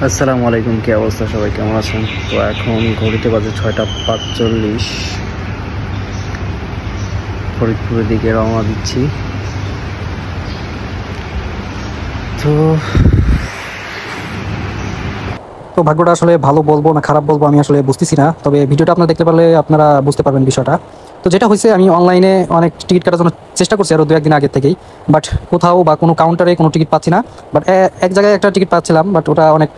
আসসালামু আলাইকুম, কি অবস্থা? সবাই কেমন আছেন? তো এখন ঘড়িতে বাজে 6টা 45, ফরিদপুরের দিকে রওনা দিচ্ছি। তো তো ভাগ্যটা আসলে ভালো বলবো না খারাপ বলবো আমি আসলে বুঝতেছি না, তবে ভিডিওটা আপনারা দেখতে পারলে আপনারা বুঝতে পারবেন বিষয়টা। তো যেটা হয়েছে, আমি অনলাইনে অনেক টিকিট কাটার জন্য চেষ্টা করছি আরও 2-1 দিন আগের থেকেই, বাট কোথাও বা কোনো কাউন্টারে কোনো টিকিট পাচ্ছি না। বাট এক জায়গায় একটা টিকিট পাচ্ছিলাম, বাট ওটা অনেক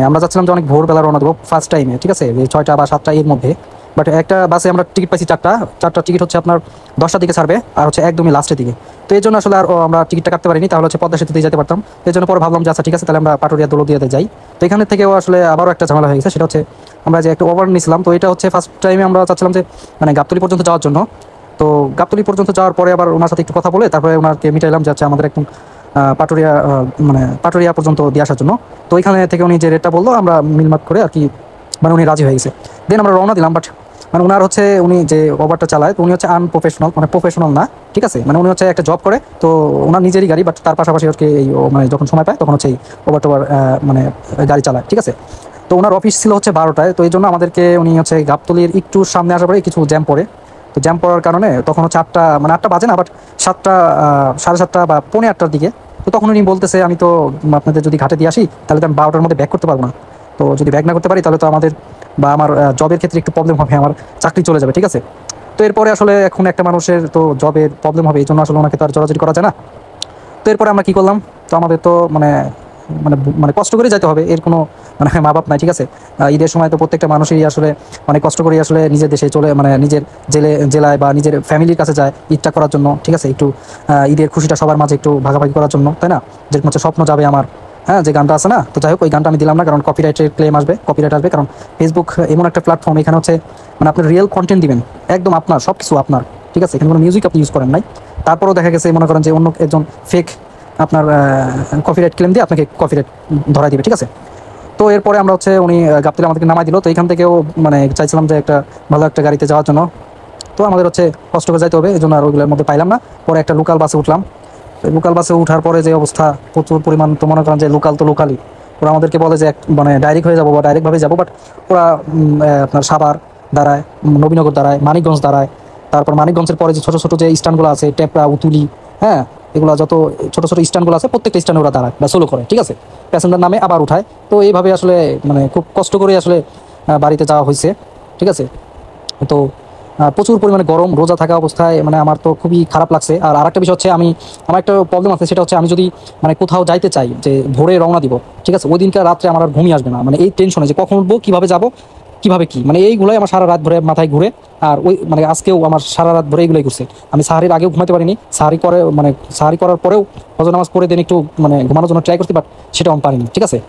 আমরা চাচ্ছিলাম যে অনেক ভোরবেলা রওনা দেবো ফার্স্ট টাইমে, ঠিক আছে, যে 6টা বা 7টা এর মধ্যে। বাট একটা বাসে আমরা টিকিট পাইছি চারটা টিকিট হচ্ছে আপনার 10টার দিকে ছাড়বে, আর হচ্ছে একদমই লাস্টের দিকে। তো এই জন্য আসলে আর আমরা টিকিটটা কাটতে পারিনি, তাহলে হচ্ছে পদ্মা সেতুতে যেতে পারতাম। তো এই জন্য পরে ভাবলাম যে আচ্ছা ঠিক আছে, তাহলে আমরা পাটুরিয়া দৌলতদিয়াতে যাই। তো এখানে থেকেও আসলে আবারও একটা ঝামেলা হয়ে গেছে, সেটা হচ্ছে আমরা যে একটা ওভার নিয়েছিলাম, তো এটা হচ্ছে ফার্স্ট টাইমে আমরা চাচ্ছিলাম যে গাবতলী পর্যন্ত যাওয়ার জন্য। তো গাবতলী পর্যন্ত যাওয়ার পরে আবার ওনার সাথে একটু কথা বলে তারপরে ওনাকে মিটাইলাম যে আচ্ছা আমাদের একদম পাটুরিয়া পাটুরিয়া পর্যন্ত দিয়ে আসার জন্য। তো এখানে থেকে উনি যে রেটটা বললো আমরা মিলমাত করে আর কি, উনি রাজি হয়ে গেছে। দেন আমরা রওনা দিলাম। বাট ওনার হচ্ছে উনি যে ওভারটা চালায়, তো উনি হচ্ছে আনপ্রফেশনাল, প্রফেশনাল না, ঠিক আছে। উনি হচ্ছে একটা জব করে, তো ওনার নিজেরই গাড়ি, বাট তার পাশাপাশি হচ্ছে এই যখন সময় পায় তখন হচ্ছে এই ওভার টোভার গাড়ি চালায়, ঠিক আছে। তো ওনার অফিস ছিল হচ্ছে 12টায়, তো এই জন্য আমাদেরকে উনি হচ্ছে গাবতলীর একটু সামনে আসার পরে কিছু জ্যাম পড়ে। তো জ্যাম পড়ার কারণে তখন হচ্ছে 8টা বাজে না, বাট 7টা 7:30 বা পৌনে 8টার দিকে। তো তখন উনি বলতেছে আমি তো আপনাদের যদি ঘাটে দিয়ে আসি তাহলে তো আমি 12টার মধ্যে ব্যাক করতে পারবো না। তো যদি ব্যাক না করতে পারি তাহলে তো আমাদের বা আমার জবের ক্ষেত্রে একটু প্রবলেম হবে, আমার চাকরি চলে যাবে, ঠিক আছে। তো এরপরে আসলে এখন একটা মানুষের তো জবের প্রবলেম হবে, এই জন্য আসলে ওনাকে তো আর জোরাজুরি করা যায় না। তো এরপরে আমরা কী করলাম, তো আমাদের তো মানে মানে মানে কষ্ট করে যেতে হবে, এর কোনো মা বাপ নাই, ঠিক আছে। ঈদের সময় তো প্রত্যেকটা মানুষই আসলে অনেক কষ্ট করে আসলে নিজের দেশে চলে, নিজের জেলায় বা নিজের ফ্যামিলির কাছে যায় ঈদটা করার জন্য, ঠিক আছে, একটু ঈদের খুশিটা সবার মাঝে একটু ভাগাভাগি করার জন্য, তাই না। যেরকম হচ্ছে স্বপ্ন যাবে আমার, হ্যাঁ, যে গানটা আছে না। তো যাই হোক, ওই গানটা আমি দিলাম না, কারণ কপিরাইটের ক্লেম আসবে, কপিরাইট আসবে। কারণ ফেসবুক এমন একটা প্ল্যাটফর্ম, এখানে হচ্ছে আপনি রিয়েল কন্টেন্ট দিবেন, একদম আপনার সব কিছু আপনার, ঠিক আছে। এখানে কোনো মিউজিক আপনি ইউজ করেন নাই। তারপরেও দেখা গেছে মনে করেন যে অন্য একজন ফেক আপনার কপিরাইট ক্লেম দিয়ে আপনাকে কপিরাইট ধরাই দিবে, ঠিক আছে। তো এরপরে আমরা হচ্ছে উনি গাবতলী আমাদেরকে নামাই দিল। তো এখান থেকেও চাইছিলাম যে একটা ভালো একটা গাড়িতে যাওয়ার জন্য, তো আমাদের হচ্ছে কষ্ট করে যাইতে হবে, এই জন্য আর ওইগুলোর মধ্যে পাইলাম না। পরে একটা লোকাল বাসে উঠলাম। লোকাল বাসে উঠার পরে যে অবস্থা, প্রচুর পরিমাণ, তো মনে করেন যে লোকাল তো লোকালই, ওরা আমাদেরকে বলে যে ডাইরেক্ট হয়ে যাবো বা ডাইরেক্টভাবে যাবো, বাট ওরা আপনার সাভার দাঁড়ায়, নবীনগর দাঁড়ায়, মানিকগঞ্জ দাঁড়ায়। তারপর মানিকগঞ্জের পরে যে ছোটো ছোটো যে স্ট্যান্ডগুলো আছে, টেপরা, উতুলি, হ্যাঁ, এগুলো যত ছোটো ছোটো স্ট্যান্ডগুলো আছে প্রত্যেকটা স্ট্যান্ডে ওরা দাঁড়ায় বা সোলো করে, ঠিক আছে, প্যাসেঞ্জার নামে আবার উঠায়। তো এইভাবে আসলে খুব কষ্ট করে আসলে বাড়িতে যাওয়া হয়েছে, ঠিক আছে। তো প্রচুর পরিমাণে গরম, রোজা থাকা অবস্থায় আমার তো খুবই খারাপ লাগছে। আর আরেকটা বিষয় হচ্ছে, আমার একটা প্রবলেম আছে, সেটা হচ্ছে আমি যদি কোথাও যাইতে চাই যে ভোরে রওনা দিব, ঠিক আছে, ওই দিনকার রাত্রে আমার আর ঘুমই আসবে না, এই টেনশনে যে কখন উঠবো, কীভাবে যাবো, কীভাবে কী, এইগুলোই আমার সারা রাত ভরে মাথায় ঘুরে। আর ওই আজকেও আমার সারা রাত ভরে এগুলোই ঘুরছে। আমি সাহারির আগেও ঘুমাতে পারিনি, সাহারি করার পরেও ফজর নামাজ পড়ে দিন একটু ঘুমানোর জন্য ট্রাই করতে, বাট সেটাও আমি পারিনি, ঠিক আছে।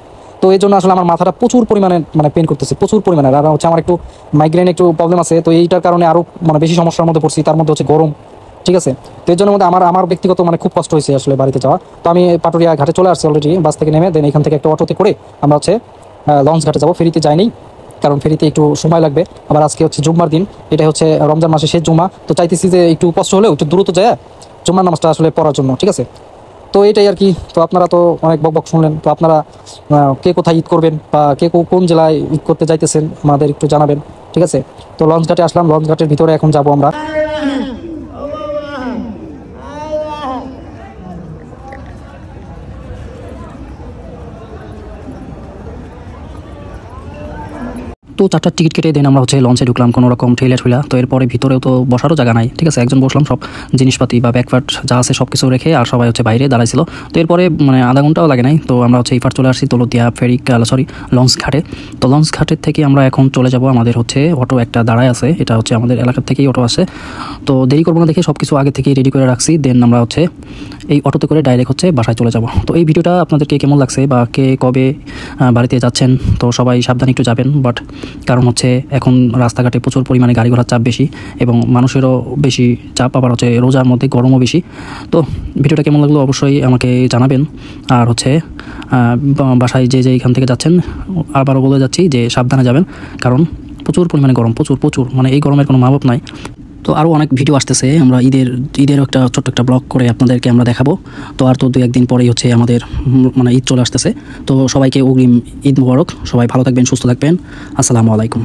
তো এই জন্য আসলে আমার মাথাটা প্রচুর পরিমাণে পেন করতেছে, প্রচুর পরিমাণে। আর হচ্ছে আমার একটু মাইগ্রেন একটু প্রবলেম আছে, তো এইটার কারণে আরও বেশি সমস্যার মধ্যে পড়ছি, তার মধ্যে হচ্ছে গরম, ঠিক আছে। তো এর জন্য মধ্যে আমার ব্যক্তিগত খুব কষ্ট হয়েছে আসলে বাড়িতে যাওয়া। তো আমি পাটুরিয়া ঘাটে চলে আসছি অলরেডি, বাস থেকে নেমে। দেন এখান থেকে একটা অটোতে করে আমরা হচ্ছে লঞ্চ ঘাটে যাবো। ফেরিতে যাইনি, কারণ ফেরিতে একটু সময় লাগবে। আবার আজকে হচ্ছে জুম্মার দিন, এটা হচ্ছে রমজান মাসে শেষ জুম্মা। তো চাইতেছি যে একটু কষ্ট হলেও একটু দ্রুত যায় জুম্মার নামাজটা আসলে পড়ার জন্য, ঠিক আছে। তো এটাই আর কি। তো আপনারা তো অনেক বক শুনলেন। তো আপনারা কে কোথায় ঈদ করবেন বা কে কোন জেলায় ঈদ করতে যাইতেছেন আমাদের একটু জানাবেন, ঠিক আছে। তো লঞ্চ ঘাটে আসলাম, লঞ্চ ঘাটের ভিতরে এখন যাব আমরা। তো 4টার টিকিট কেটে দেন আমরা হচ্ছে লঞ্চে ঢুকলাম কোনো রকম ঠেলে ঠুলা। তো এরপরে ভিতরেও তো বসারও জায়গা নাই, ঠিক আছে। একজন বসলাম, সব জিনিসপাতি বা ব্যাকপার্ট যা আছে সব কিছু রেখে, আর সবাই হচ্ছে বাইরে দাঁড়াইছিল। তো এরপরে আধা ঘন্টাও লাগে নাই, তো আমরা হচ্ছে এইবার চলে আসছি দৌলতদিয়া লঞ্চ ঘাটে। তো লঞ্চ ঘাটের থেকে আমরা এখন চলে যাব, আমাদের হচ্ছে অটো একটা দাঁড়ায় আছে, এটা হচ্ছে আমাদের এলাকার থেকেই অটো আসে। তো দেরি করবো না দেখে সব কিছু আগে থেকেই রেডি করে রাখছি। দেন আমরা হচ্ছে এই অটোতে করে ডাইরেক্ট হচ্ছে বাসায় চলে যাব। তো এই ভিডিওটা আপনাদেরকে কেমন লাগছে বা কে কবে বাড়িতে যাচ্ছেন, তো সবাই সাবধানে একটু যাবেন। বাট কারণ হচ্ছে এখন রাস্তাঘাটে প্রচুর পরিমাণে গাড়ি ঘোড়ার চাপ বেশি এবং মানুষেরও বেশি চাপ, আবার হচ্ছে রোজার মধ্যে গরমও বেশি। তো ভিডিওটা কেমন লাগলো অবশ্যই আমাকে জানাবেন। আর হচ্ছে বাসায় যে এখান থেকে যাচ্ছেন, আবারও বলে যাচ্ছি যে সাবধানে যাবেন, কারণ প্রচুর পরিমাণে গরম, প্রচুর এই গরমের কোনো মাপ নাই। তো আরও অনেক ভিডিও আসতেছে, আমরা ঈদের একটা ছোট্ট একটা ব্লগ করে আপনাদেরকে আমরা দেখাবো। তো আর তো 2-1 দিন পরেই হচ্ছে আমাদের মানে ঈদ চলে আসতেছে। তো সবাইকে অগ্রিম ঈদ মোবারক, সবাই ভালো থাকবেন, সুস্থ থাকবেন। আসসালামু আলাইকুম।